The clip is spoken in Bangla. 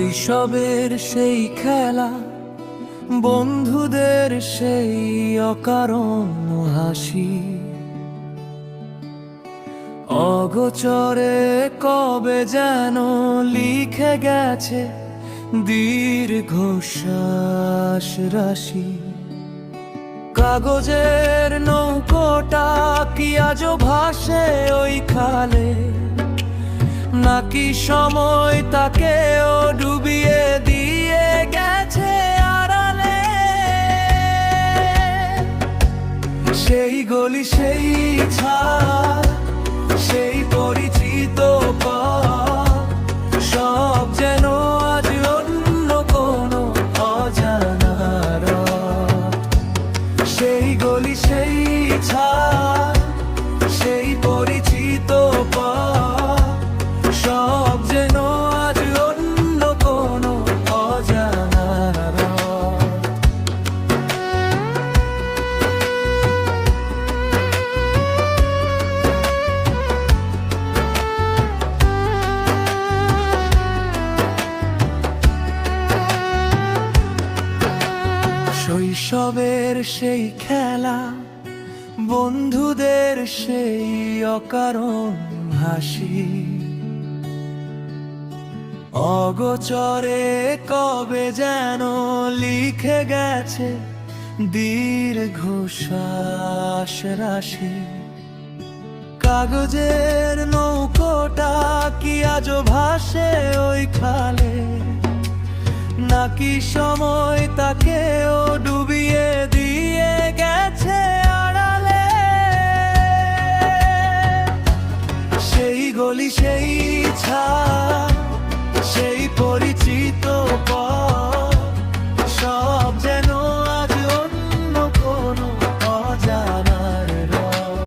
শৈশবের সেই খেলা, বন্ধুদের সেই অকারণ হাসি, অগোচরে কবে যেন লিখে গেছে দীর্ঘশ্বাস রাশি। কাগজের নৌকোটা কি আজও ভাসে ওই খালে, নাকি সময় তাকেও ডুবিয়ে দিয়ে গেছে আড়ালে? সেই গলি, সেই ছাদ, সেই পরিচিত পথ, সব যেন আজ অন্য কোনো অজানা রথ। সেই গলি, সেই ছাদ, সেই পরিচিত পথ, সব যেন আজ অন্য কোনো অজানা রথ। শৈশবের সেই খেলা, বন্ধুদের সেই অকারণ হাসি, অগোচরে কবে যেন লিখে গেছে দীর্ঘশ্বাস রাশি। কাগজের নৌকোটা কি আজও ভাসে ওই খালে, নাকি সময় তাকেও ডুবিয়ে